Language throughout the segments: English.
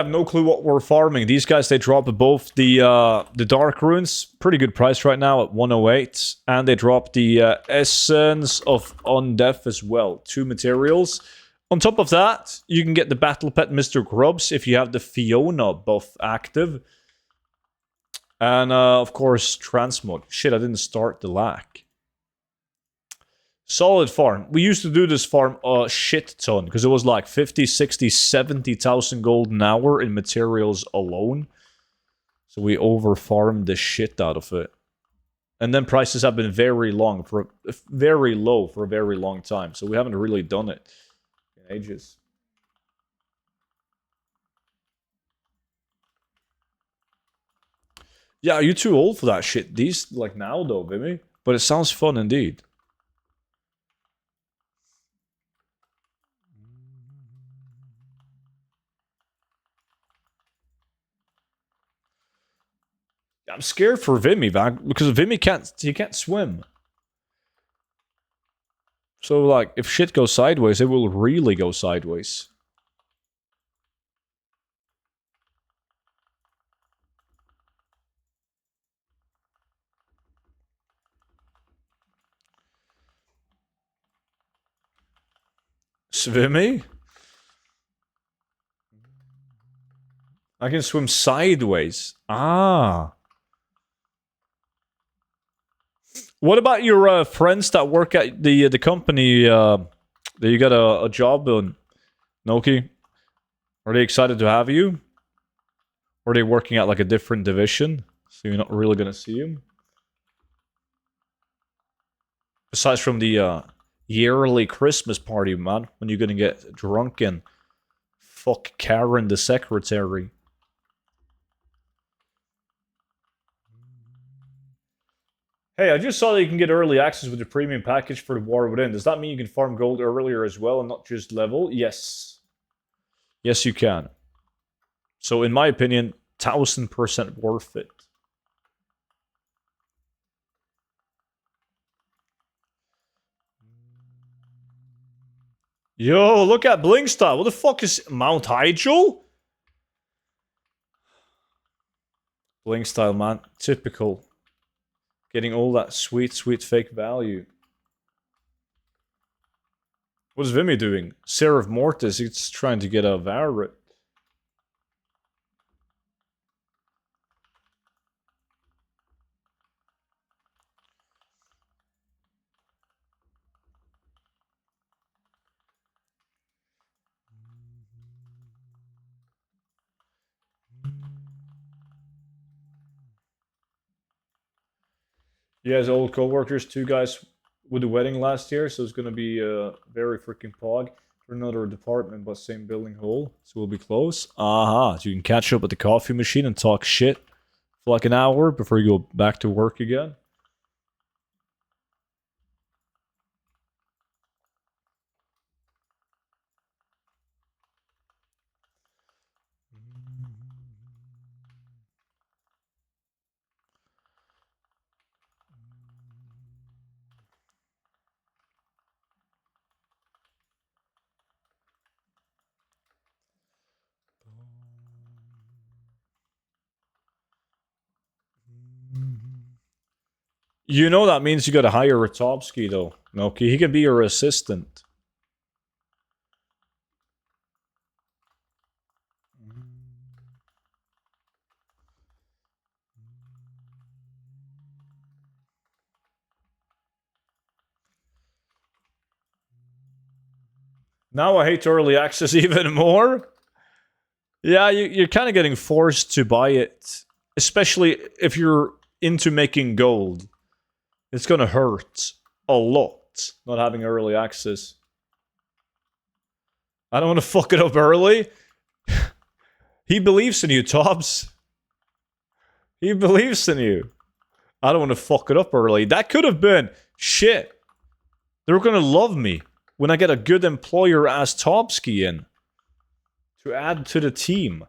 I have no clue what we're farming. These guys, they drop both the Dark Runes, pretty good price right now at 108, and they drop the Essence of Undeath as well, 2 materials. On top of that, you can get the Battle Pet Mr. Grubs if you have the Fiona buff active. And, of course, Transmog. Shit, I didn't start the lack. Solid farm. We used to do this farm a shit ton, because it was like 50, 60, 70,000 gold an hour in materials alone. So we over-farmed the shit out of it. And then prices have been very low for a very long time. So we haven't really done it in ages. Yeah, you're too old for that shit. These, like now though, Vimi. But it sounds fun indeed. I'm scared for Vimy, man, because Vimy can't swim. So, like, if shit goes sideways, it will really go sideways. Swimmy? I can swim sideways. Ah. What about your friends that work at the company that you got a job on, Noki? Are they excited to have you? Or are they working at like a different division? So you're not really gonna see them? Besides from the yearly Christmas party, man, when you're gonna get drunk and fuck Karen the secretary. Hey, I just saw that you can get early access with the premium package for the War Within. Does that mean you can farm gold earlier as well and not just level? Yes. Yes, you can. So, in my opinion, 1000% worth it. Yo, look at Blinkstyle. What the fuck is Mount Hyjal? Blinkstyle, man. Typical. Getting all that sweet, sweet fake value. What is Vimy doing? Seraph Mortis, he's trying to get a Varret. Yeah, his old co-workers, 2 guys with the wedding last year, so it's gonna be very freaking pog for another department, but same building hole, so we'll be close. Aha, so you can catch up at the coffee machine and talk shit for like an hour before you go back to work again. You know that means you gotta hire a Topsky though. Okay, he can be your assistant. Now I hate early access even more. Yeah, you're kind of getting forced to buy it. Especially if you're into making gold. It's gonna hurt a lot not having early access. I don't want to fuck it up early. He believes in you, Tobbs. He believes in you. I don't want to fuck it up early. That could have been shit. They're gonna love me when I get a good employer as Topsky in to add to the team.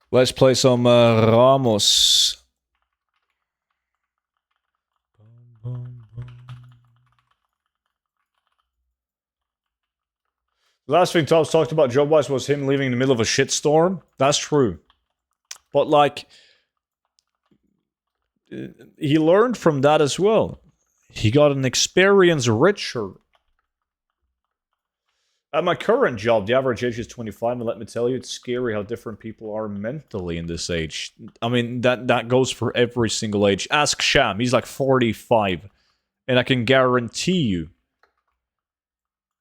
Let's play some Ramos. The last thing Tops talked about job-wise was him leaving in the middle of a shitstorm. That's true. But, like, he learned from that as well. He got an experience richer. At my current job, the average age is 25, and let me tell you, it's scary how different people are mentally in this age. I mean, that goes for every single age. Ask Sham, he's like 45. And I can guarantee you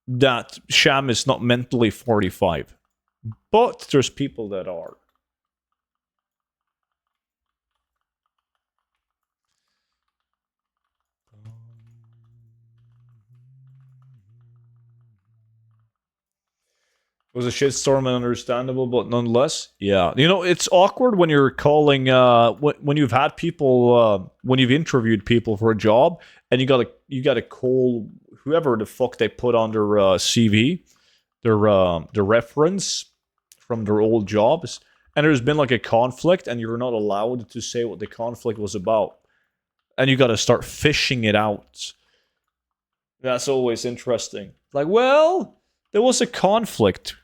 that Sham is not mentally 45. But there's people that are. It was a shitstorm and understandable, but nonetheless, yeah. You know, it's awkward when you're calling, when you've had people, when you've interviewed people for a job, and you gotta call whoever the fuck they put on their CV, their reference from their old jobs, and there's been like a conflict, and you're not allowed to say what the conflict was about, and you gotta start fishing it out. That's always interesting. Like, well, there was a conflict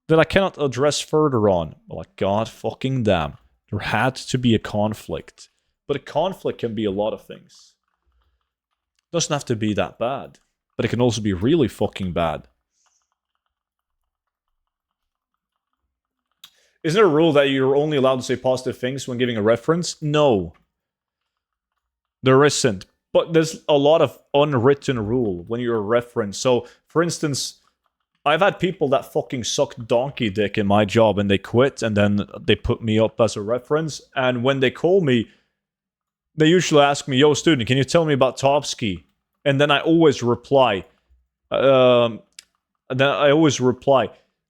that I cannot address further on. Like, god fucking damn. There had to be a conflict. But a conflict can be a lot of things. It doesn't have to be that bad. But it can also be really fucking bad. Isn't there a rule that you're only allowed to say positive things when giving a reference? No. There isn't. But there's a lot of unwritten rule when you're a reference. So, for instance, I've had people that fucking suck donkey dick in my job and they quit and then they put me up as a reference. And when they call me, they usually ask me, yo, student, can you tell me about Topsky? And then I always reply,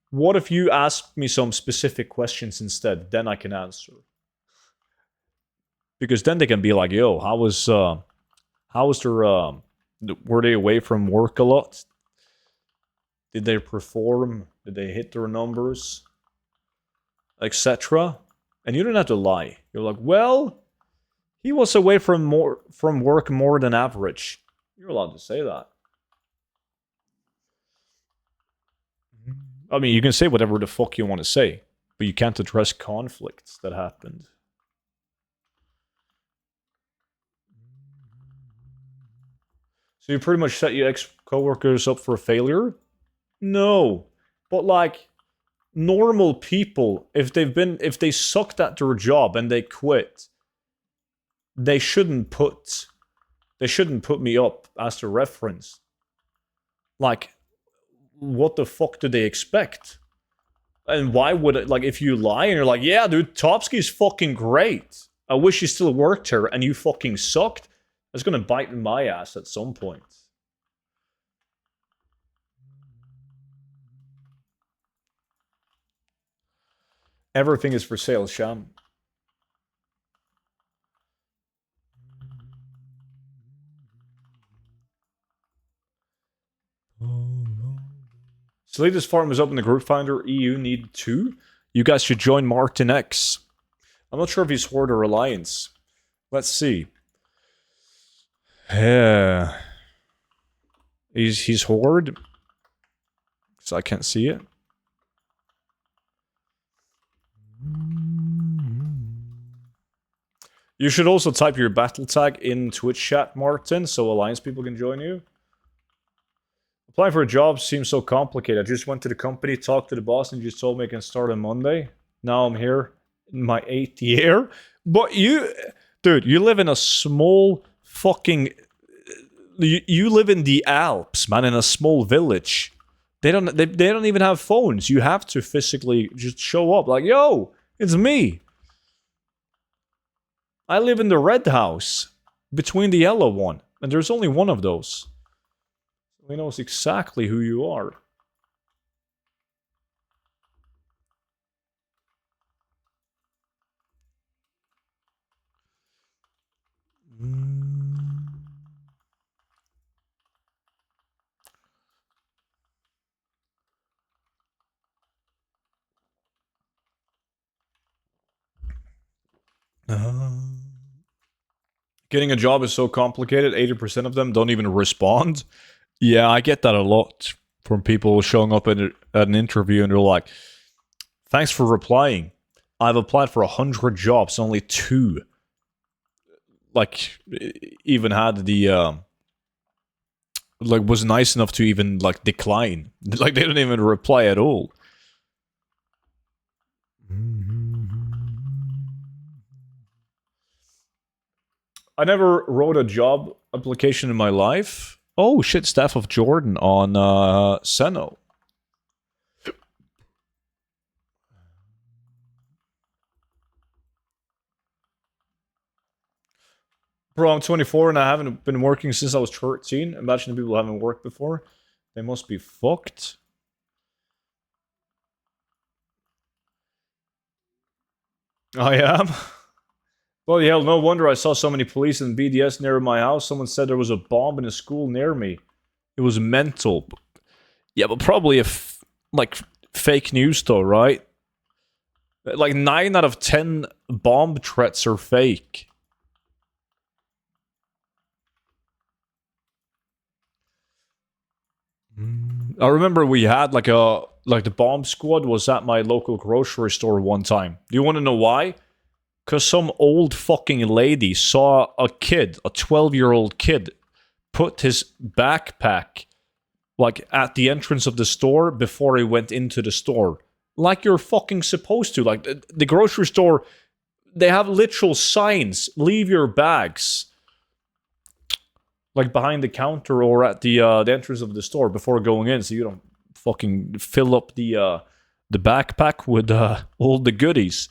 what if you ask me some specific questions instead? Then I can answer. Because then they can be like, yo, how was their, were they away from work a lot? Did they perform? Did they hit their numbers? Etc. And you don't have to lie. You're like, well, he was away from work more than average. You're allowed to say that. I mean, you can say whatever the fuck you want to say, but you can't address conflicts that happened. So you pretty much set your ex-coworkers up for failure? No. But like, normal people, if they sucked at their job and they quit, they shouldn't put me up as the reference. Like, what the fuck do they expect? And why would it, like, if you lie and you're like, yeah, dude, Topsky's fucking great. I wish he still worked here and you fucking sucked, it's gonna bite in my ass at some point. Everything is for sale, Sham. Salidas Farm is up in the group finder. EU need 2. You guys should join Martin X. I'm not sure if he's Horde or Alliance. Let's see. Yeah. He's Horde. So I can't see it. You should also type your battle tag in Twitch chat, Martin, so Alliance people can join you. Applying for a job seems so complicated. I just went to the company, talked to the boss, and just told me I can start on Monday. Now I'm here in my 8th year. But you, dude, you live in a small fucking... You live in the Alps, man, in a small village. They don't even have phones. You have to physically just show up like, yo, it's me. I live in the red house between the yellow one, and there's only one of those. He knows exactly who you are. Getting a job is so complicated. 80% of them don't even respond. Yeah, I get that a lot from people showing up at an interview and they're like, "Thanks for replying. I've applied for 100 jobs, only 2 like even had the like was nice enough to even like decline. Like they didn't even reply at all." I never wrote a job application in my life. Oh shit, Staff of Jordan on Seno. Bro, I'm 24 and I haven't been working since I was 13. Imagine the people who haven't worked before. They must be fucked. I am. Well, yeah, no wonder I saw so many police and BDS near my house. Someone said there was a bomb in a school near me. It was mental. Yeah, but probably like fake news though, right? Like 9 out of 10 bomb threats are fake. I remember we had like the bomb squad was at my local grocery store one time. Do you want to know why? Because some old fucking lady saw a kid, a 12-year-old kid, put his backpack like at the entrance of the store before he went into the store. Like you're fucking supposed to. Like the grocery store, they have literal signs. Leave your bags like behind the counter or at the entrance of the store before going in, so you don't fucking fill up the backpack with all the goodies.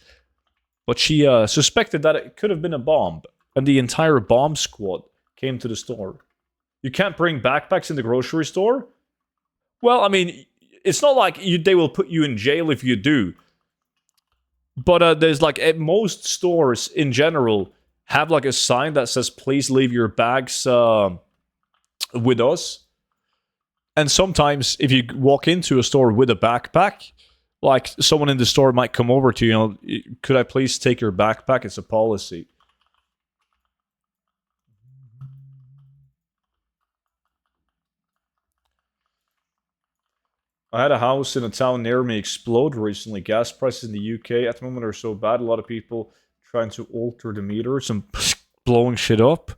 But she suspected that it could have been a bomb, and the entire bomb squad came to the store. You can't bring backpacks in the grocery store? Well, I mean, it's not like they will put you in jail if you do. But there's like at most stores in general have like a sign that says please leave your bags with us. And sometimes if you walk into a store with a backpack, like someone in the store might come over to you, could I please take your backpack? It's a policy. I had a house in a town near me explode recently. Gas prices in the UK at the moment are so bad. A lot of people trying to alter the meters and blowing shit up.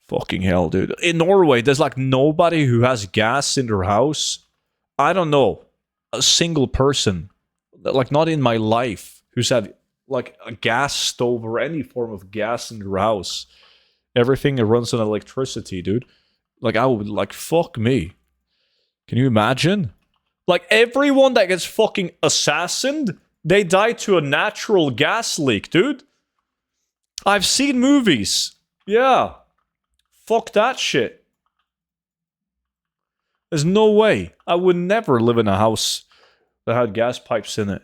Fucking hell, dude. In Norway, there's like nobody who has gas in their house. I don't know. A single person, like not in my life, who's had like a gas stove or any form of gas in their house. Everything runs on electricity, dude. Like I would like fuck me. Can you imagine? Like everyone that gets fucking assassined, they die to a natural gas leak, dude. I've seen movies. Yeah. Fuck that shit. There's no way. I would never live in a house that had gas pipes in it.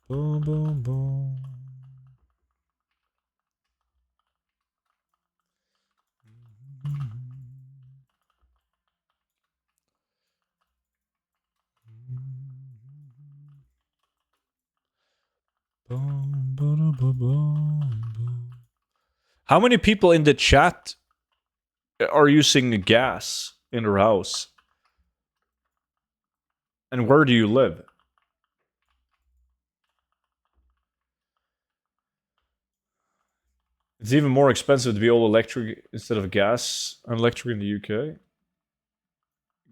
Boom, boom, boom. How many people in the chat are using gas in their house? And where do you live? It's even more expensive to be all electric instead of gas and electric in the UK.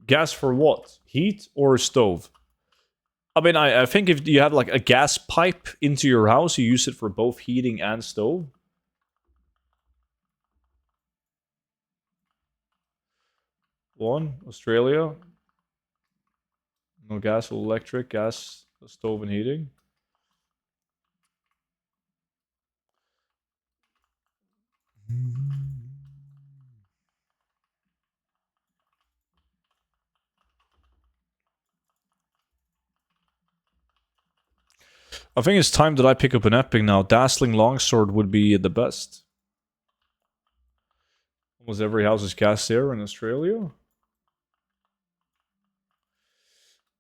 Gas for what? Heat or a stove? I mean, I think if you have like a gas pipe into your house, you use it for both heating and stove. One, Australia. No gas or electric, gas, stove and heating. I think it's time that I pick up an epic now. Dazzling Longsword would be the best. Almost every house is gas there in Australia.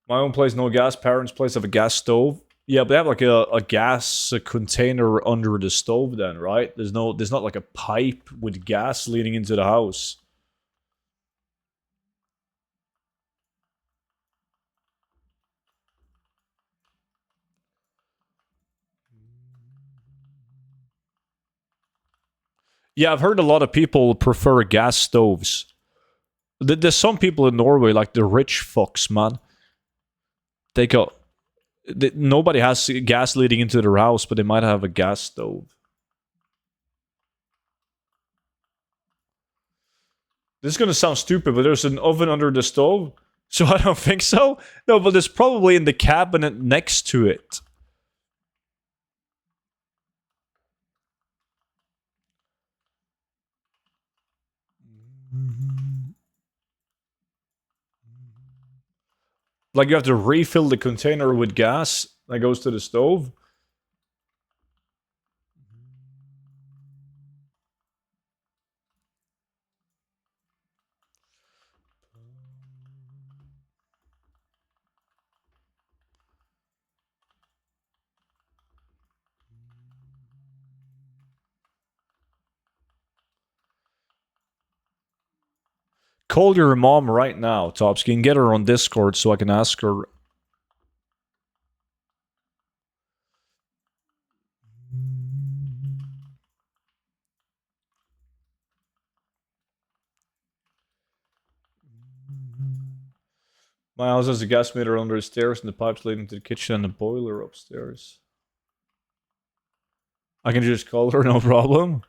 My own place, no gas. Parents' place have a gas stove. Yeah, but they have like a gas container under the stove then, right? There's not like a pipe with gas leading into the house. Yeah, I've heard a lot of people prefer gas stoves. There's some people in Norway, like the rich fucks, man. They got nobody has gas leading into their house, but they might have a gas stove. This is gonna sound stupid, but there's an oven under the stove, so I don't think so. No, but there's probably in the cabinet next to it. Like you have to refill the container with gas that goes to the stove. Call your mom right now, Topsky, and get her on Discord so I can ask her. My house has a gas meter under the stairs and the pipes leading to the kitchen and the boiler upstairs. I can just call her, no problem.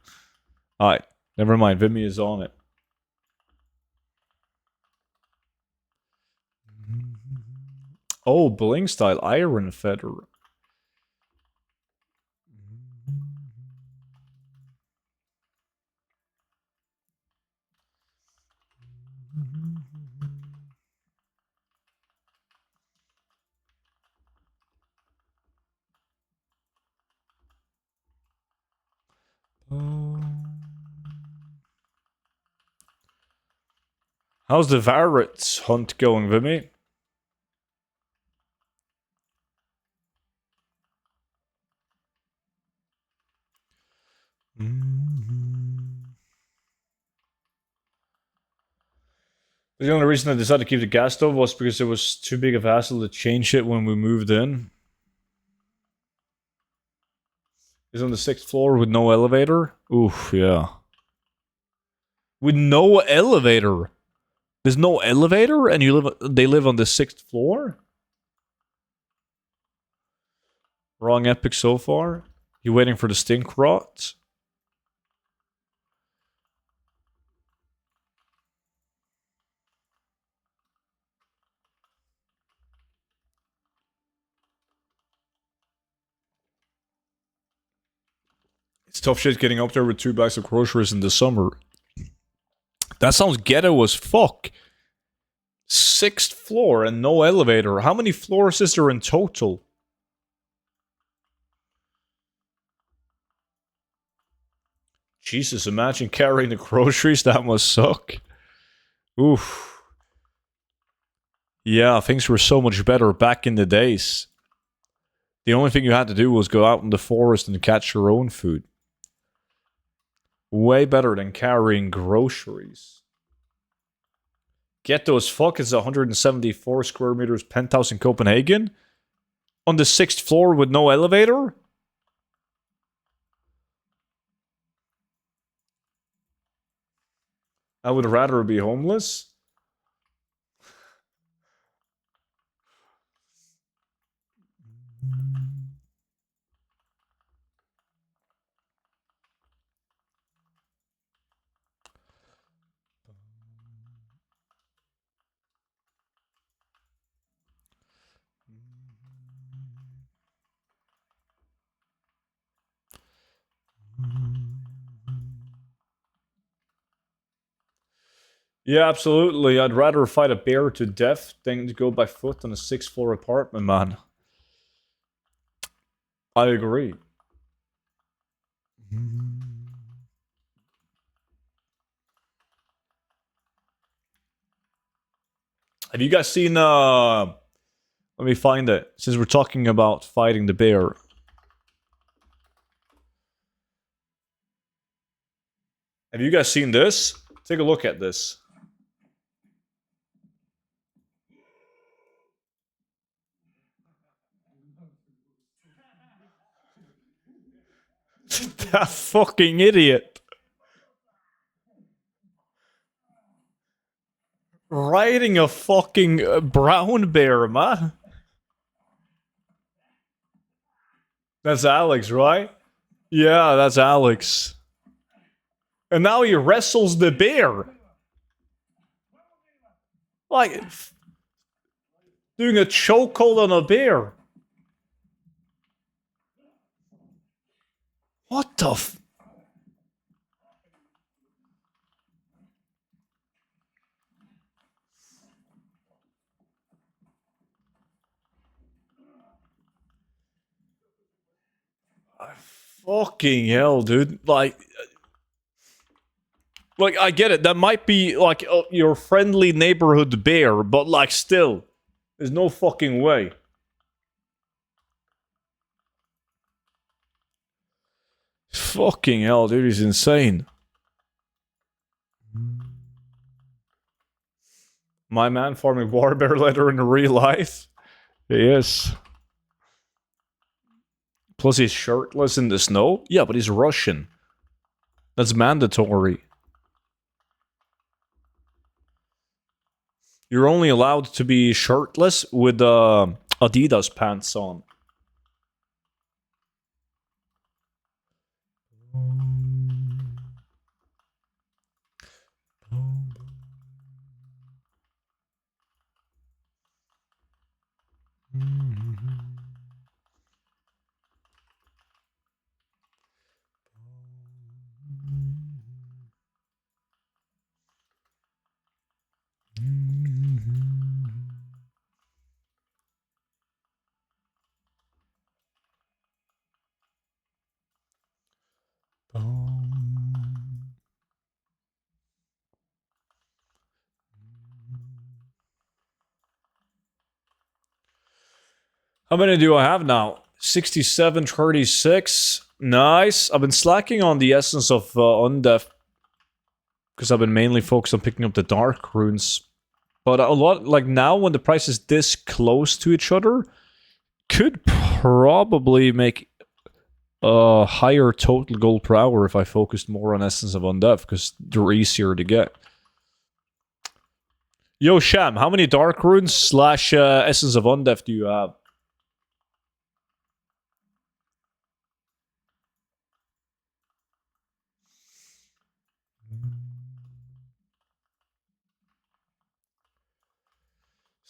Alright, never mind. Vimi is on it. Oh, bling style iron feather. How's the Varrets hunt going, Vimy? The only reason I decided to keep the gas stove was because it was too big of a hassle to change it when we moved in. It's on the 6th floor with no elevator? Oof, yeah. With no elevator? There's no elevator and they live on the 6th floor? Wrong epic so far? You waiting for the stink rot? It's tough shit getting up there with 2 bags of groceries in the summer. That sounds ghetto as fuck. 6th floor and no elevator. How many floors is there in total? Jesus, imagine carrying the groceries. That must suck. Oof. Yeah, things were so much better back in the days. The only thing you had to do was go out in the forest and catch your own food. Way better than carrying groceries. Ghetto as fuck is 174 square meters penthouse in Copenhagen? On the 6th floor with no elevator? I would rather be homeless. Yeah, absolutely. I'd rather fight a bear to death than to go by foot on a 6th floor apartment, man. I agree. Have you guys seen Let me find it, since we're talking about fighting the bear. Have you guys seen this? Take a look at this. That fucking idiot. Riding a fucking brown bear, man. That's Alex, right? Yeah, that's Alex. And now he wrestles the bear. Like, doing a chokehold on a bear. What the f... Fucking hell, dude. Like, I get it. That might be, like, your friendly neighborhood bear, but, like, still. There's no fucking way. Fucking hell, dude. He's insane. My man farming war bear leather in real life? He is. Plus he's shirtless in the snow? Yeah, but he's Russian. That's mandatory. You're only allowed to be shirtless with Adidas pants on. How many do I have now? 67, 36. Nice. I've been slacking on the essence of Undeath because I've been mainly focused on picking up the dark runes. But a lot, like now when the price is this close to each other, could probably make a higher total gold per hour if I focused more on Essence of Undeath, because they're easier to get. Yo, Sham, how many dark runes slash Essence of Undeath do you have?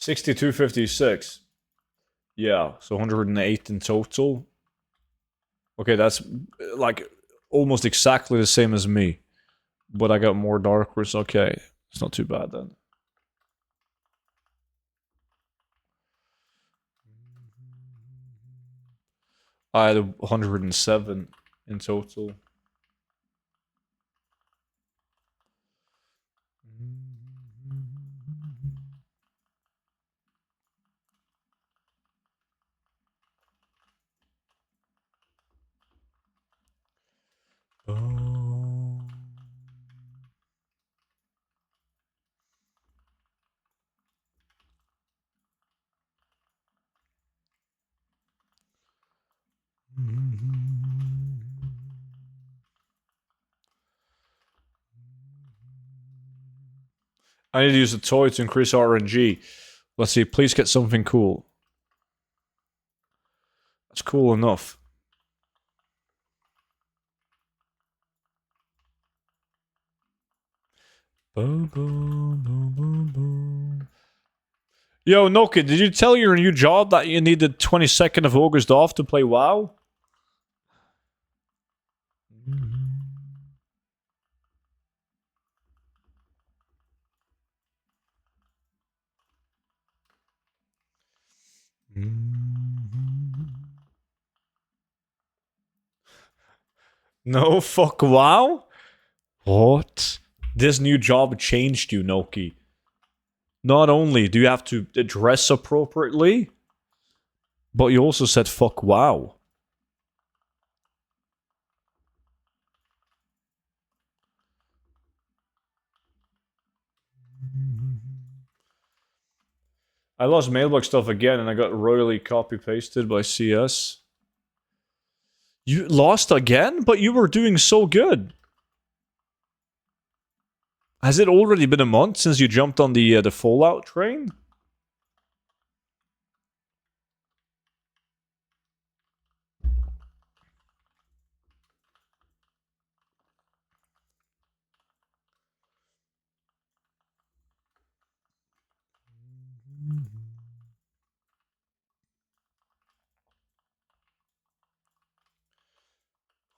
$62.56. Yeah, so 108 in total. Okay, that's like almost exactly the same as me. But I got more dark runes. Okay, it's not too bad then. I had 107 in total. I need to use a toy to increase RNG. Let's see, please get something cool. That's cool enough. Yo, Noki, did you tell your new job that you needed 22nd of August off to play WoW? No, fuck WoW? What? This new job changed you, Noki. Not only do you have to dress appropriately, But you also said fuck wow. I lost mailbox stuff again and I got royally copy pasted by CS. You lost again? But you were doing so good. Has it already been a month since you jumped on the Fallout train?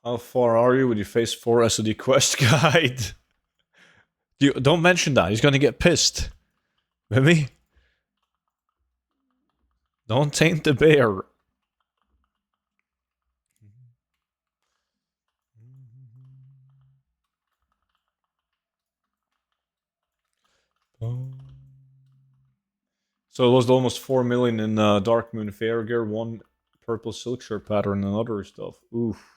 How far are you with your phase 4 SOD quest guide? Don't mention that. He's gonna get pissed. Vimi? Don't taint the bear. So it lost almost 4 million in Dark Moon Fair Gear, 1 purple silk shirt pattern, and other stuff. Oof.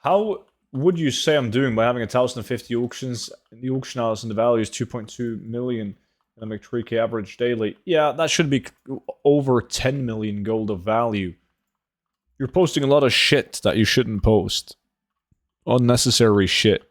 How would you say I'm doing by having 1,050 auctions in the auction house and the value is 2.2 million and I make 3k average daily? Yeah, that should be over 10 million gold of value. You're posting a lot of shit that you shouldn't post. Unnecessary shit.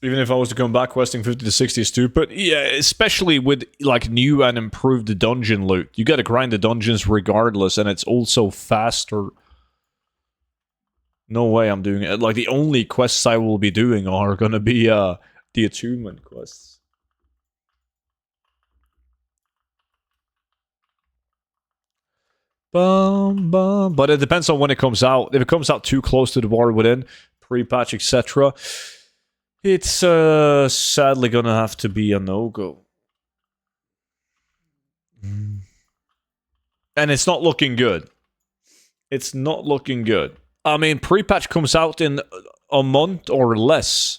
Even if I was to come back, questing 50 to 60 is stupid. Yeah, especially with like new and improved dungeon loot. You gotta grind the dungeons regardless, and it's also faster. No way I'm doing it. Like, the only quests I will be doing are gonna be the attunement quests. But it depends on when it comes out. If it comes out too close to the War Within, pre-patch, etc., it's sadly gonna have to be a no-go. And it's not looking good. It's not looking good. I mean, pre-patch comes out in a month or less.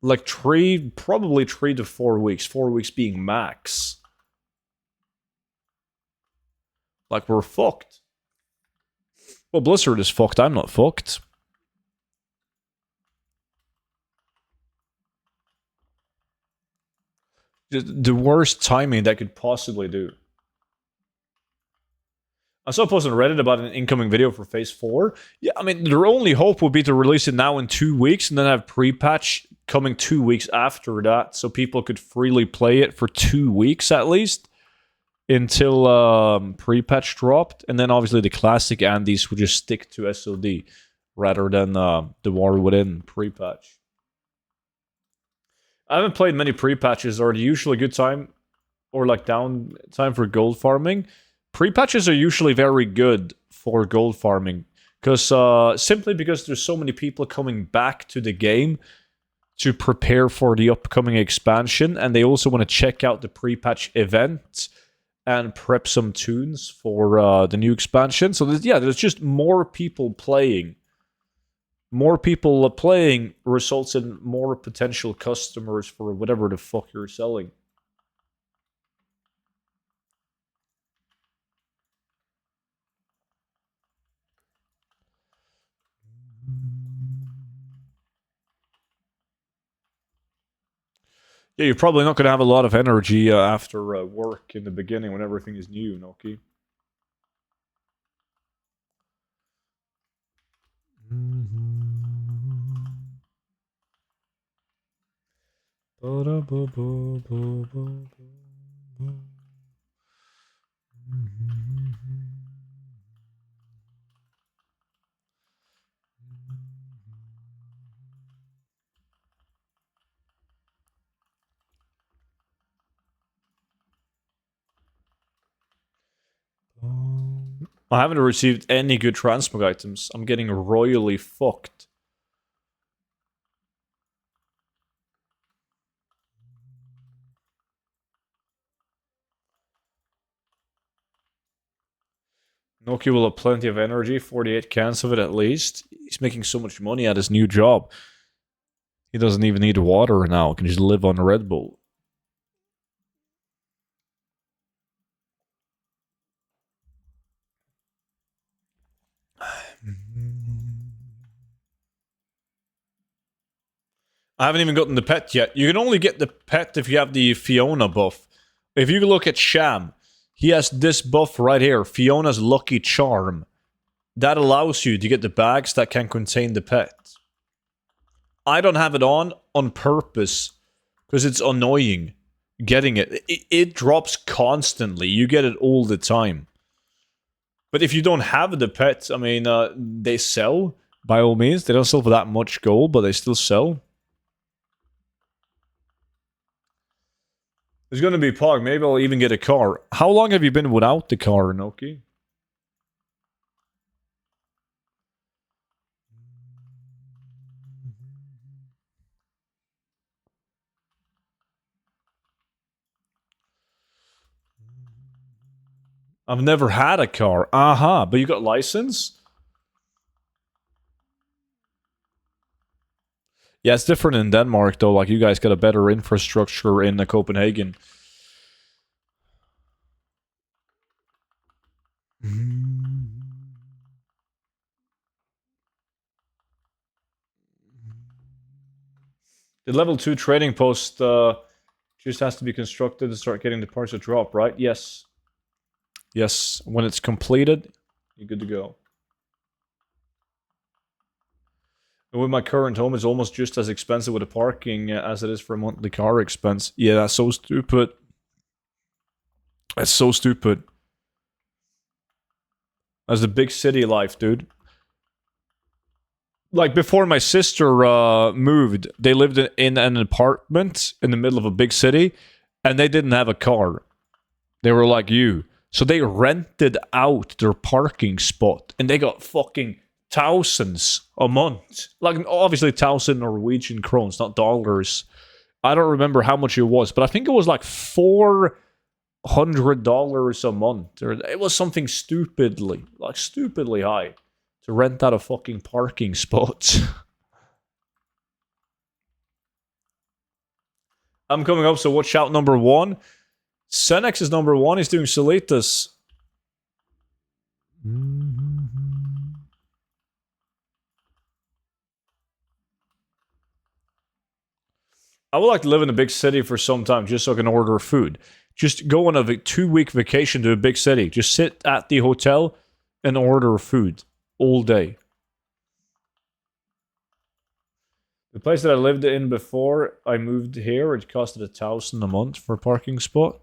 Like probably 3 to 4 weeks. 4 weeks being max. Like, we're fucked. Well, Blizzard is fucked. I'm not fucked. The worst timing that could possibly do. I saw a post on Reddit about an incoming video for Phase 4. Yeah, I mean, their only hope would be to release it now in 2 weeks and then have pre-patch coming 2 weeks after that so people could freely play it for 2 weeks at least until pre-patch dropped. And then obviously the classic Andes would just stick to SOD rather than the War Within pre-patch. I haven't played many pre-patches. Are they usually a good time or like down time for gold farming? Pre-patches are usually very good for gold farming because simply because there's so many people coming back to the game to prepare for the upcoming expansion, and they also want to check out the pre-patch event and prep some tunes for the new expansion. So there's just more people playing. More people playing results in more potential customers for whatever the fuck you're selling. Yeah, you're probably not going to have a lot of energy after work in the beginning when everything is new, Noki. I haven't received any good transmog items. I'm getting royally fucked. Noki will have plenty of energy, 48 cans of it at least. He's making so much money at his new job. He doesn't even need water now. He can just live on Red Bull. I haven't even gotten the pet yet. You can only get the pet if you have the Fiona buff. If you look at Sham, he has this buff right here, Fiona's Lucky Charm. That allows you to get the bags that can contain the pet. I don't have it on purpose because it's annoying getting it. It drops constantly. You get it all the time. But if you don't have the pet, I mean, they sell, by all means. They don't sell for that much gold, but they still sell. There's gonna be Pog. Maybe I'll even get a car. How long have you been without the car, Noki? I've never had a car. Aha, but you got license? Yeah, it's different in Denmark though. Like you guys got a better infrastructure in Copenhagen. The level 2 trading post just has to be constructed to start getting the parts to drop, right? Yes. Yes, when it's completed, you're good to go. And with my current home, it's almost just as expensive with the parking as it is for a monthly car expense. Yeah, that's so stupid. That's so stupid. That's the big city life, dude. Like, before my sister moved, they lived in an apartment in the middle of a big city, and they didn't have a car. They were like you. So they rented out their parking spot, and they got fucking thousands a month. Like, obviously 1,000 Norwegian krones, not dollars. I don't remember how much it was, but I think it was like $400 a month. Or it was something stupidly high to rent out a fucking parking spot. I'm coming up, so watch out. Number 1. Senex is number 1. He's doing Solitas. I would like to live in a big city for some time just so I can order food. Just go on a 2-week vacation to a big city. Just sit at the hotel and order food all day. The place that I lived in before I moved here, it costed 1,000 a month for a parking spot.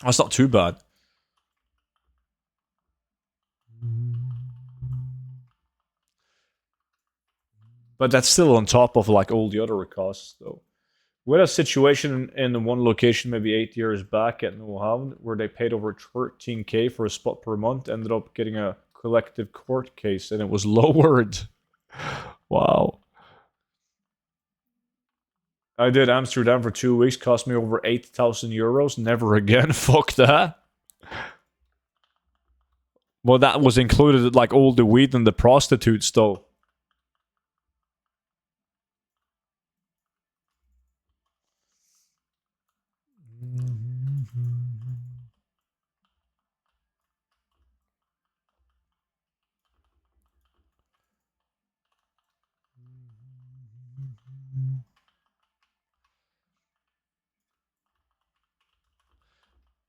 That's not too bad. But that's still on top of like all the other costs, though. We had a situation in one location maybe 8 years back at Nordhavn where they paid over 13k for a spot per month, ended up getting a collective court case, and it was lowered. Wow. I did Amsterdam for 2 weeks, cost me over 8,000 euros. Never again. Fuck that. Well, that was included like all the weed and the prostitutes, though.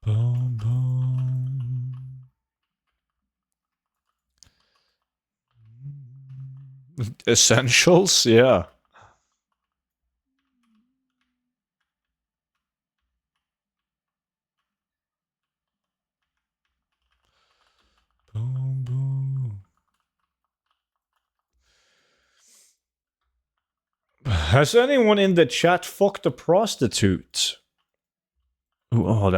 Boom, boom. Essentials, yeah. Boom, boom. Has anyone in the chat fucked a prostitute? Ooh, oh,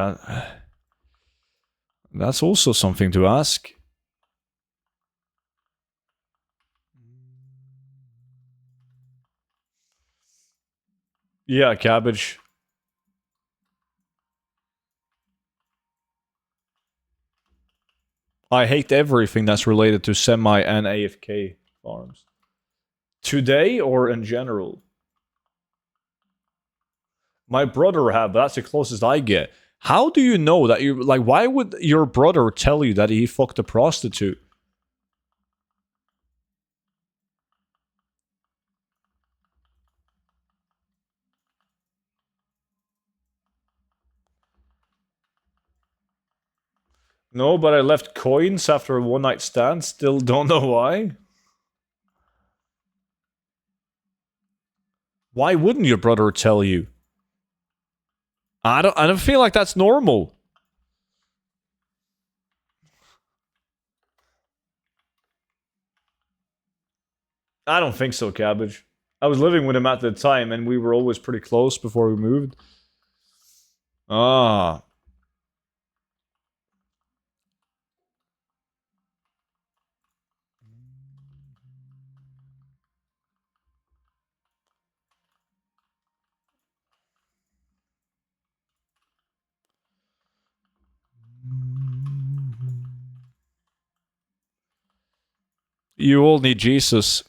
that's also something to ask. Yeah, cabbage. I hate everything that's related to semi and AFK farms. Today or in general? My brother had, but that's the closest I get. How do you know that you... Like, why would your brother tell you that he fucked a prostitute? No, but I left coins after a one-night stand. Still don't know why. Why wouldn't your brother tell you? I don't feel like that's normal. I don't think so, Cabbage. I was living with him at the time, and we were always pretty close before we moved. Ah. You all need Jesus.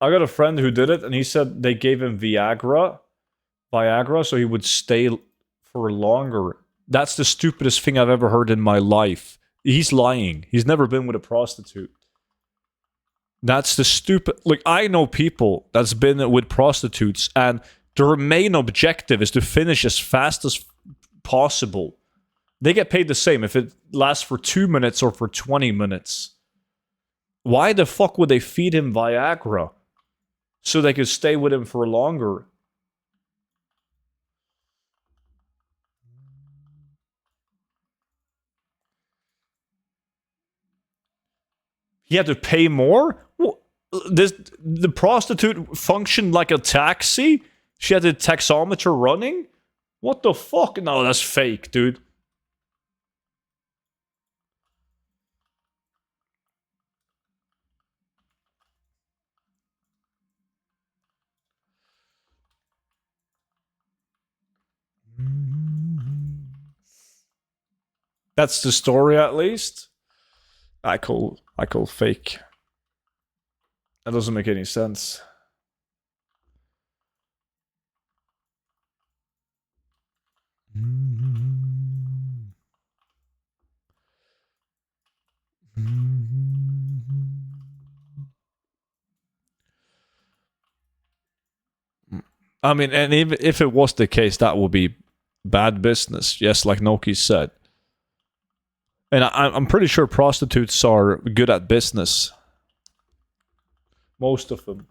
I got a friend who did it, and he said they gave him Viagra, so he would stay for longer. That's the stupidest thing I've ever heard in my life. He's lying. He's never been with a prostitute. That's the stupid... Like, I know people that's been with prostitutes, and their main objective is to finish as fast as possible. They get paid the same if it lasts for 2 minutes or for 20 minutes. Why the fuck would they feed him Viagra? So they could stay with him for longer. He had to pay more? The prostitute functioned like a taxi? She had the taxometer running? What the fuck? No, that's fake, dude. That's the story, at least. I call fake. That doesn't make any sense. I mean, and if it was the case, that would be bad business. Yes, like Noki said. And I'm pretty sure prostitutes are good at business. Most of them.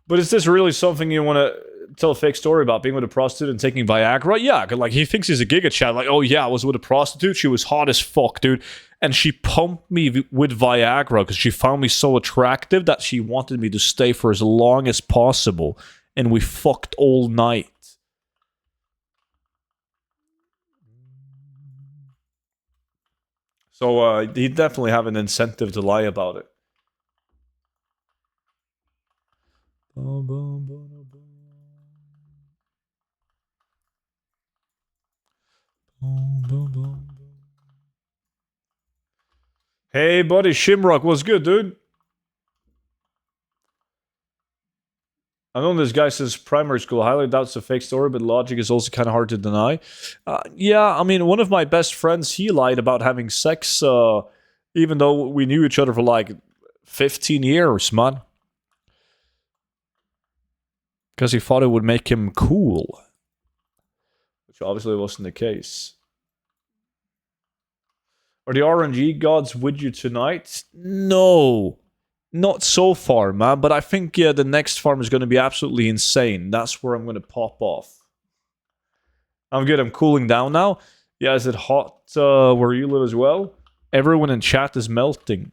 But is this really something you want to tell a fake story about? Being with a prostitute and taking Viagra? Yeah, cause like he thinks he's a giga chat. Like, oh yeah, I was with a prostitute. She was hot as fuck, dude. And she pumped me with Viagra because she found me so attractive that she wanted me to stay for as long as possible. And we fucked all night. So he'd definitely have an incentive to lie about it. Hey, buddy, Shimrock, what's good, dude? I know this guy says primary school. Highly doubts a fake story, but logic is also kind of hard to deny. Yeah, I mean, one of my best friends, he lied about having sex, even though we knew each other for like 15 years, man. Because he thought it would make him cool. Which obviously wasn't the case. Are the RNG gods with you tonight? No. Not so far, man. But I think, yeah, the next farm is going to be absolutely insane. That's where I'm going to pop off. I'm good. I'm cooling down now. Yeah, is it hot where you live as well? Everyone in chat is melting.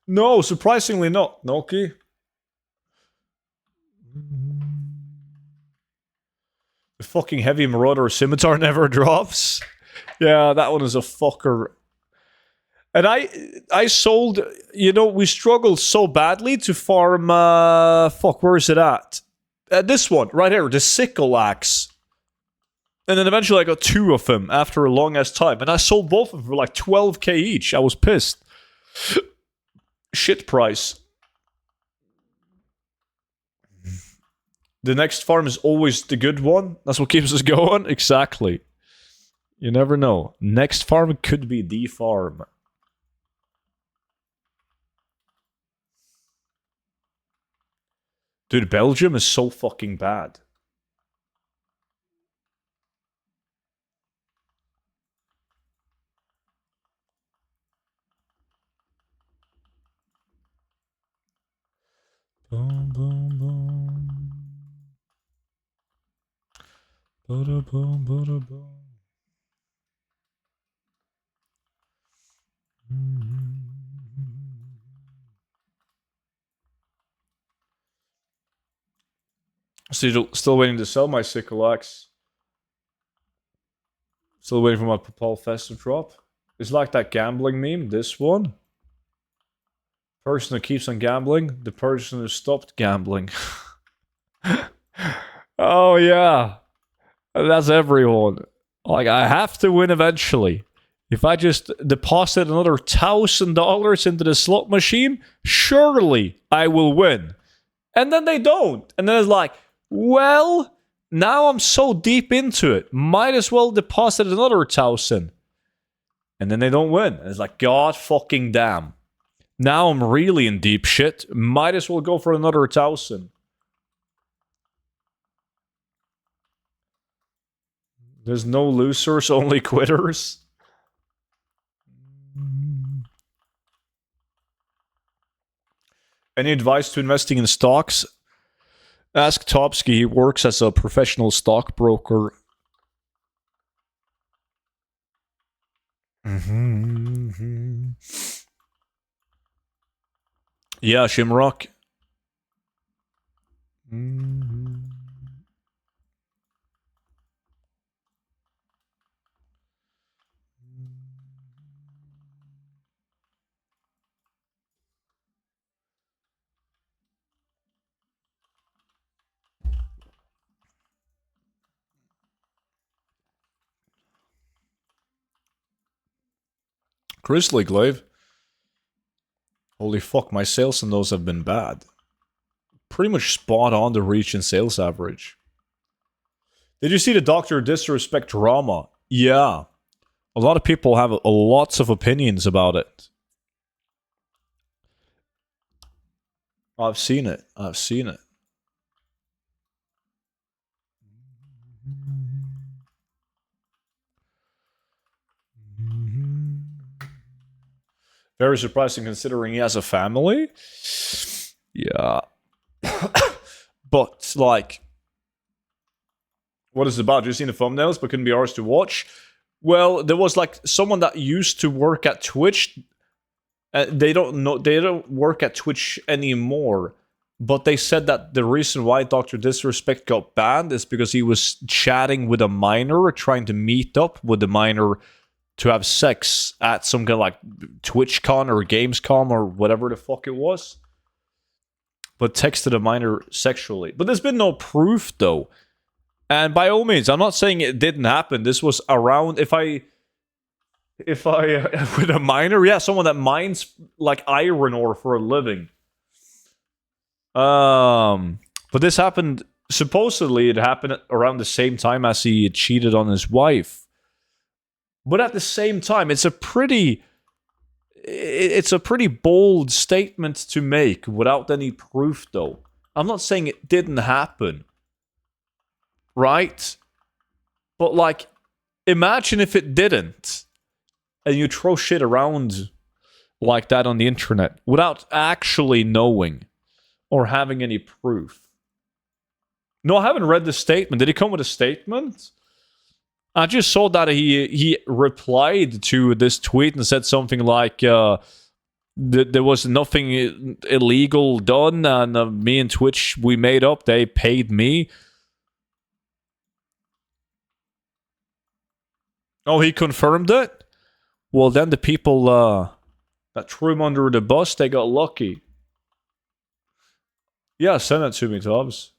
No, surprisingly not, Noki. The fucking heavy marauder scimitar never drops. Yeah, that one is a fucker. And I sold, you know, we struggled so badly to farm, fuck, where is it at? This one, right here, the sickle axe. And then eventually I got 2 of them after a long ass time. And I sold both of them for like 12k each. I was pissed. Shit price. The next farm is always the good one. That's what keeps us going. Exactly. You never know. Next farm could be the farm. Dude, Belgium is so fucking bad. Boom, boom, boom. Bada boom, bada boom. Still waiting to sell my sickle axe. Still waiting for my Papal Fest to drop. It's like that gambling meme, this one. Person who keeps on gambling, the person who stopped gambling. Oh yeah. That's everyone. Like, I have to win eventually. If I just deposit another $1,000 into the slot machine, surely I will win. And then they don't. And then it's like, well, now I'm so deep into it. Might as well deposit another 1,000. And then they don't win. And it's like, God fucking damn. Now I'm really in deep shit. Might as well go for another 1,000. There's no losers, only quitters. Any advice to investing in stocks? Ask Topsky. He works as a professional stockbroker. Yeah, Shimrock. Grizzly Glaive. Holy fuck, my sales on those have been bad. Pretty much spot on the reach and sales average. Did you see the Dr. Disrespect drama? Yeah. A lot of people have lots of opinions about it. I've seen it. I've seen it. Very surprising considering he has a family. Yeah. But, like, what is it about? You've seen the thumbnails, but couldn't be ours to watch? Well, there was, like, someone that used to work at Twitch. They don't work at Twitch anymore. But they said that the reason why Dr. Disrespect got banned is because he was chatting with a minor, trying to meet up with the minor to have sex at some kind of like TwitchCon or Gamescom or whatever the fuck it was. But texted a minor sexually. But there's been no proof though. And by all means, I'm not saying it didn't happen. This was around, if I with a minor, yeah, someone that mines like iron ore for a living. But this happened, supposedly it happened around the same time as he cheated on his wife. But at the same time, it's a pretty bold statement to make without any proof, though. I'm not saying it didn't happen, right? But, like, imagine if it didn't, and you throw shit around like that on the internet without actually knowing or having any proof. No, I haven't read the statement. Did he come with a statement? I just saw that he replied to this tweet and said something like, there was nothing illegal done, and me and Twitch, we made up, they paid me. Oh, he confirmed it? Well, then the people That threw him under the bus. They got lucky. Yeah, send it to me, Tubbs.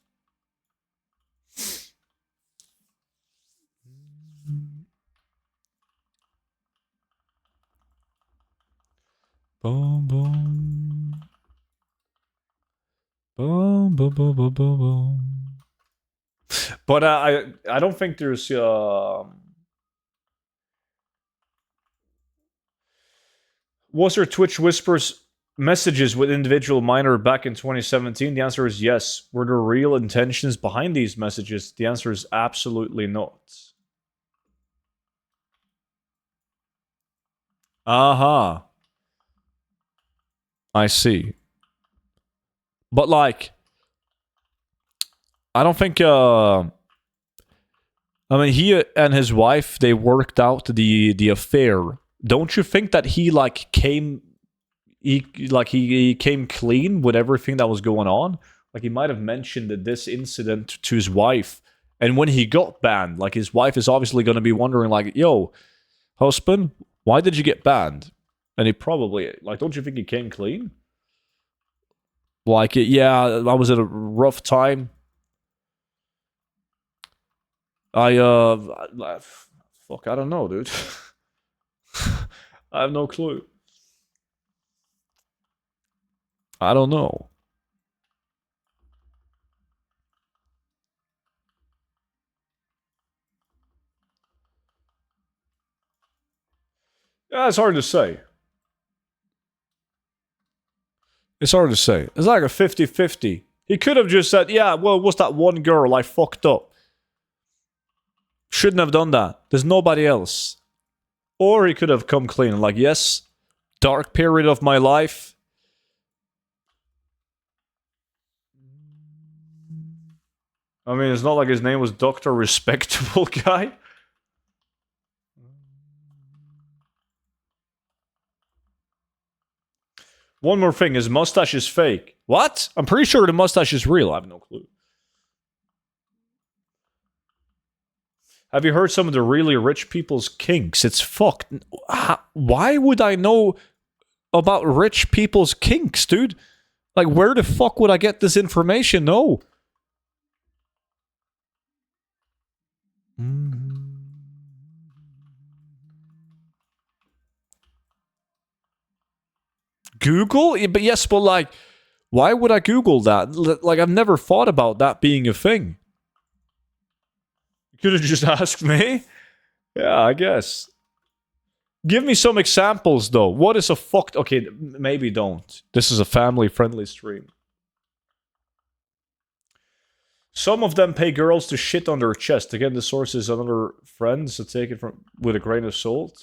Boom, boom. Boom, boom, boom, boom, boom, boom. But I don't think there's was there Twitch whispers messages with individual miner back in 2017? The answer is yes. Were there real intentions behind these messages? The answer is absolutely not. Aha. I see. But like, I don't think I mean, he and his wife, they worked out the affair. Don't you think that he like came he came clean with everything that was going on? Like he might have mentioned this incident to his wife, and when he got banned, like his wife is obviously going to be wondering, like, "Yo, husband, why did you get banned?" And he probably like, don't you think he came clean? Like, yeah, I was at a rough time. Fuck, I don't know, dude. I have no clue. I don't know. Yeah, it's hard to say. It's hard to say. It's like a 50-50. He could have just said, yeah, well, it was that one girl I fucked up. Shouldn't have done that. There's nobody else. Or he could have come clean. Like, yes, dark period of my life. I mean, it's not like his name was Dr. Respectable Guy. One more thing, his mustache is fake. What? I'm pretty sure the mustache is real. I have no clue. Have you heard some of the really rich people's kinks? It's fucked. Why would I know about rich people's kinks, dude? Like, where the fuck would I get this information? No. Google? But yes, but like, why would I Google that? Like, I've never thought about that being a thing. You could have just asked me. Yeah, I guess. Give me some examples, though. What is a fucked... Okay, maybe don't. This is a family-friendly stream. Some of them pay girls to shit on their chest. Again, the source is another friend, so take it with a grain of salt.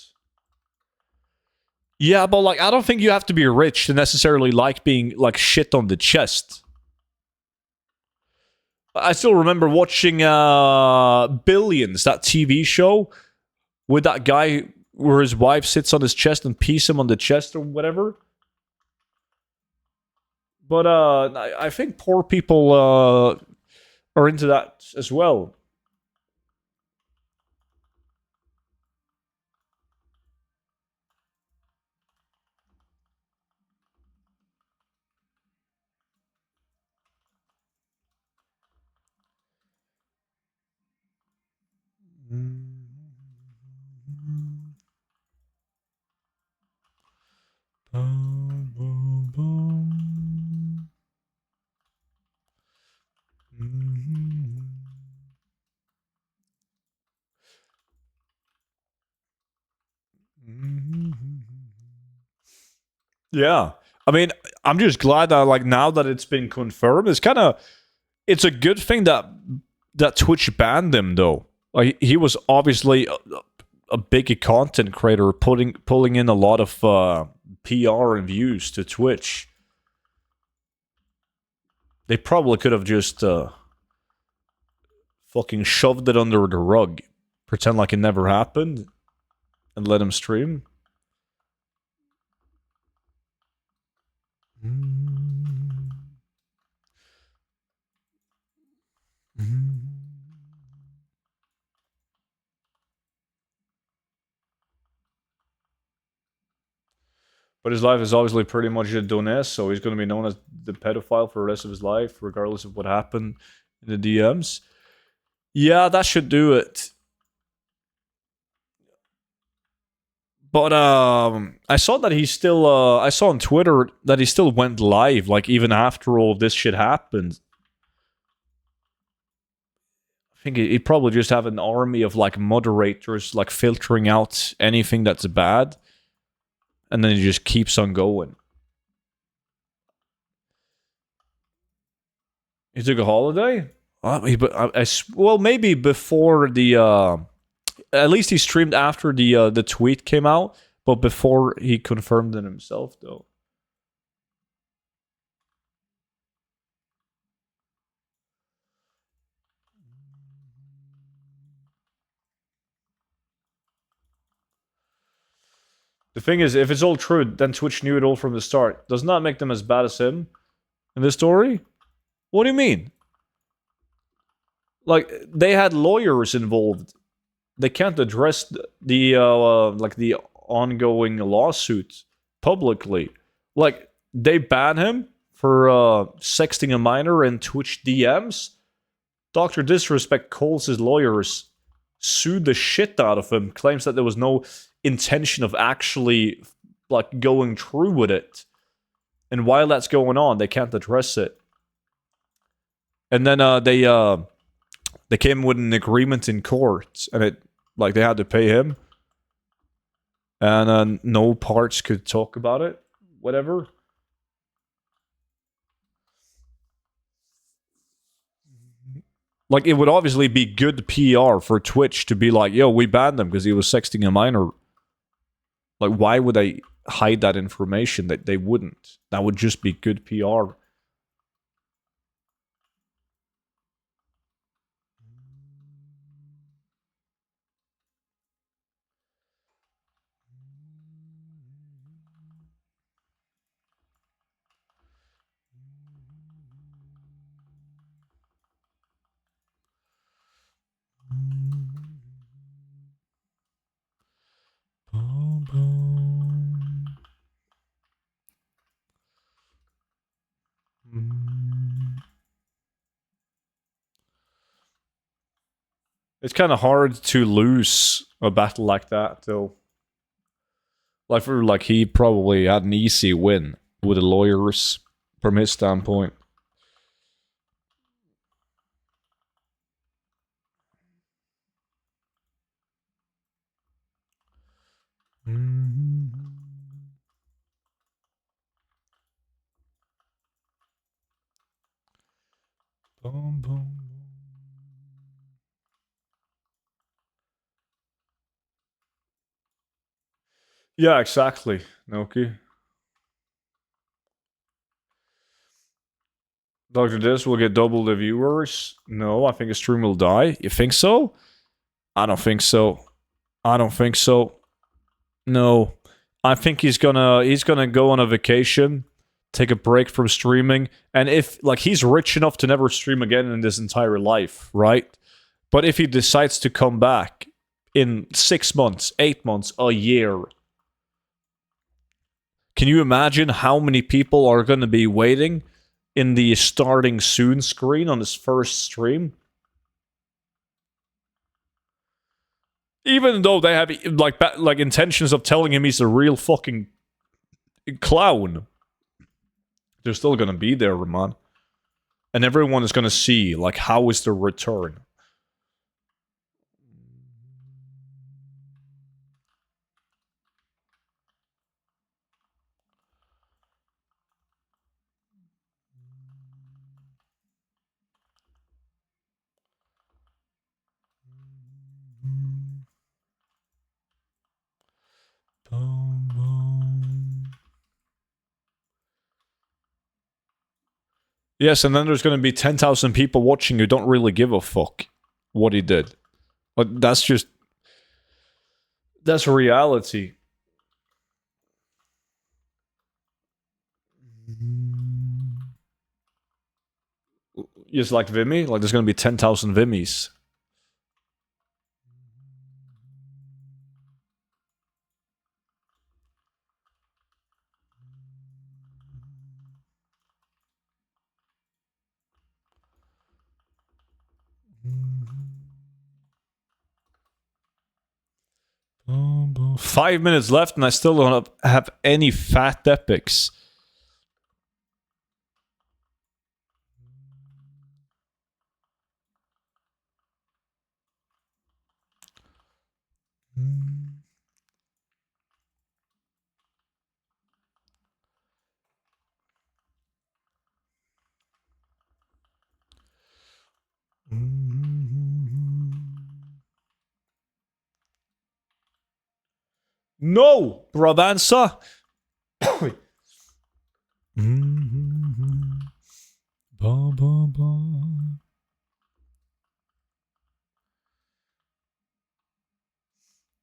Yeah, but like, I don't think you have to be rich to necessarily like being like shit on the chest. I still remember watching Billions, that TV show, with that guy where his wife sits on his chest and pees him on the chest or whatever. But I think poor people are into that as well. Yeah. I mean, I'm just glad that like now that it's been confirmed, it's a good thing that Twitch banned him though. Like he was obviously a big content creator pulling in a lot of PR and views to Twitch. They probably could have just fucking shoved it under the rug, pretend like it never happened, and let him stream. But his life is obviously pretty much a doness, so he's going to be known as the pedophile for the rest of his life, regardless of what happened in the DMs. Yeah, that should do it. But I saw that he still. I saw on Twitter that he still went live, like even after all this shit happened. I think he probably just have an army of like moderators, like filtering out anything that's bad, and then he just keeps on going. He took a holiday. Well, maybe before the. At least he streamed after the tweet came out, but before he confirmed it himself, though. The thing is, if it's all true, then Twitch knew it all from the start. Does not make them as bad as him in this story. What do you mean? Like, they had lawyers involved. They can't address the like the ongoing lawsuit publicly. Like, they ban him for sexting a minor in Twitch DMs. Dr. Disrespect calls his lawyers, sued the shit out of him, claims that there was no intention of actually like going through with it. And while that's going on, they can't address it. And then they came with an agreement in court, and it like they had to pay him, and no parts could talk about it. Whatever. Like, it would obviously be good PR for Twitch to be like, yo, we banned him because he was sexting a minor. Like, why would they hide that information? That they wouldn't. That would just be good PR. It's kind of hard to lose a battle like that, though. Like he probably had an easy win with the lawyers from his standpoint. Boom, boom. Yeah, exactly, Noki. Dr. Dis will get double the viewers. No, I think his stream will die. You think so? I don't think so. I don't think so. No. I think he's gonna go on a vacation, take a break from streaming, and if like he's rich enough to never stream again in his entire life, right? But if he decides to come back in 6 months, 8 months, a year, can you imagine how many people are going to be waiting in the starting soon screen on his first stream? Even though they have like intentions of telling him he's a real fucking clown, they're still going to be there, man. And everyone is going to see, like, how is the return? Yes, and then there's going to be 10,000 people watching who don't really give a fuck what he did. But that's reality. Just like Vimi, like there's going to be 10,000 Vimis. 5 minutes left and I still don't have any fat epics. No, Brabanza.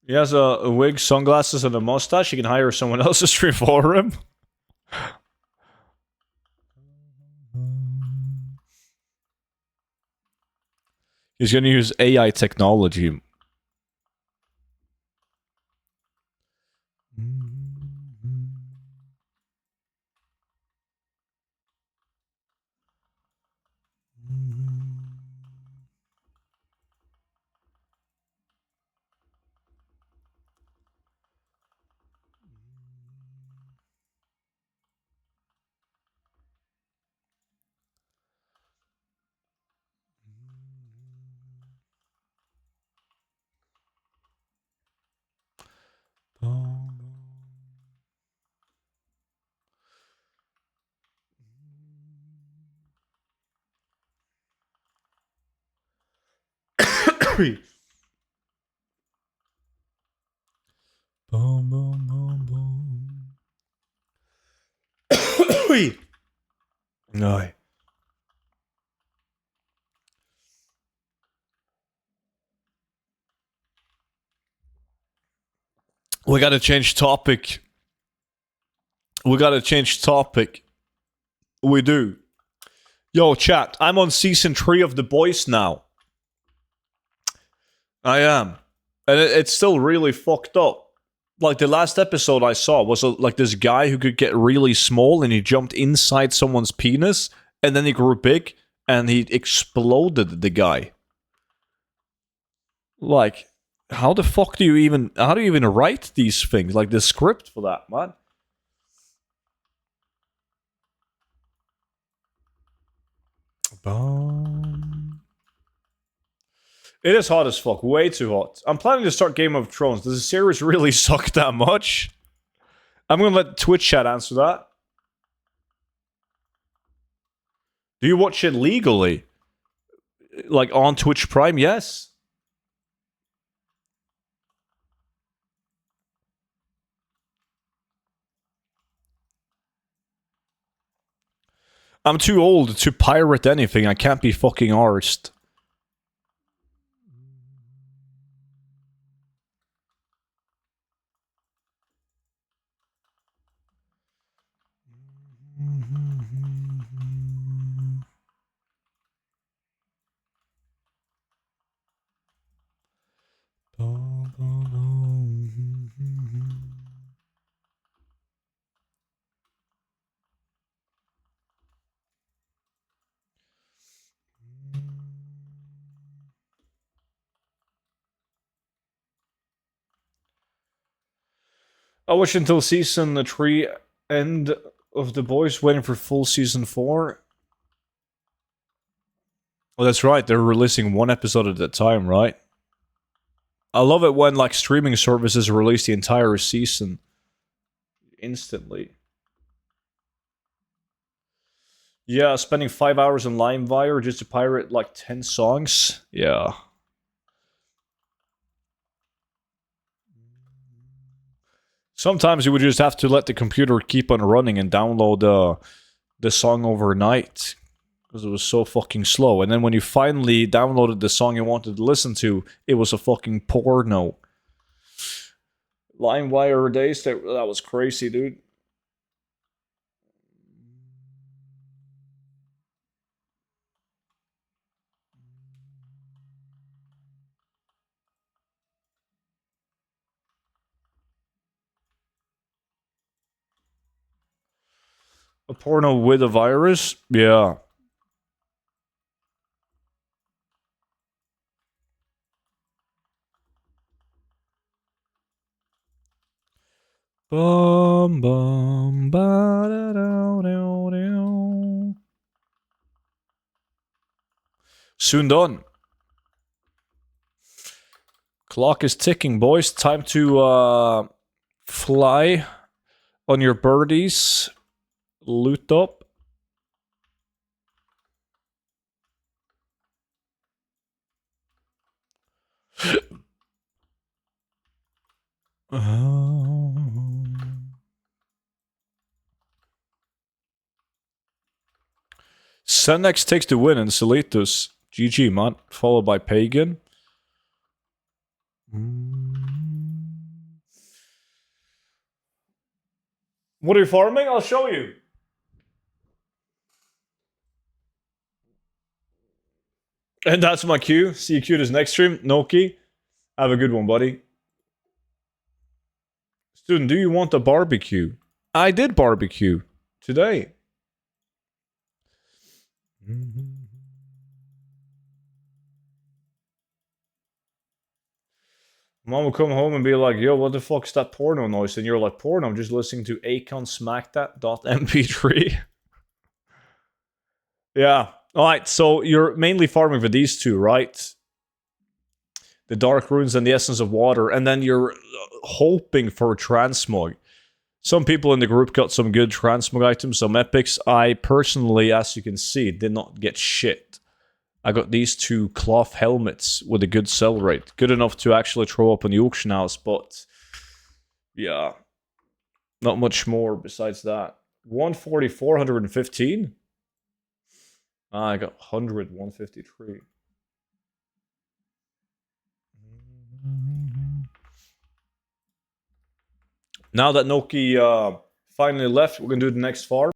He has a wig, sunglasses, and a mustache. He can hire someone else to stream for him. He's gonna use AI technology. No. We gotta change topic. We do. Yo, chat, I'm on season 3 of The Boys now. I am. And it's still really fucked up. Like, the last episode I saw was like this guy who could get really small and he jumped inside someone's penis and then he grew big and he exploded the guy. Like, how the fuck do you even write these things? Like, the script for that, man. It is hot as fuck. Way too hot. I'm planning to start Game of Thrones. Does the series really suck that much? I'm gonna let Twitch chat answer that. Do you watch it legally? Like on Twitch Prime? Yes. I'm too old to pirate anything. I can't be fucking arsed. I watched until season 3 end of The Boys, waiting for full season 4. Oh, that's right. They're releasing one episode at a time, right? I love it when like streaming services release the entire season instantly. Yeah, spending 5 hours on LimeWire just to pirate like 10 songs. Yeah. Sometimes you would just have to let the computer keep on running and download the song overnight because it was so fucking slow. And then when you finally downloaded the song you wanted to listen to, it was a fucking porno. LimeWire days, that was crazy, dude. A porno with a virus? Yeah. Bum, bum, ba, da, da, da, da. Soon done. Clock is ticking, boys. Time to fly on your birdies. Loot up. Senex takes the win and Salitus. GG, man. Followed by Pagan. What are you farming? I'll show you. And that's my cue. See you cute as next stream. Noki. Have a good one, buddy. Student, do you want a barbecue? I did barbecue today. Mom will come home and be like, yo, what the fuck's that porno noise? And you're like, porno? I'm just listening to akonsmackthat.mp3. Yeah. Alright, so you're mainly farming for these two, right? The Dark Runes and the Essence of Water, and then you're hoping for transmog. Some people in the group got some good transmog items, some epics. I personally, as you can see, did not get shit. I got these two cloth helmets with a good sell rate. Good enough to actually throw up on the auction house, but yeah, not much more besides that. 144, 115? I got 100, 153. Now that Noki finally left, we're going to do the next farm.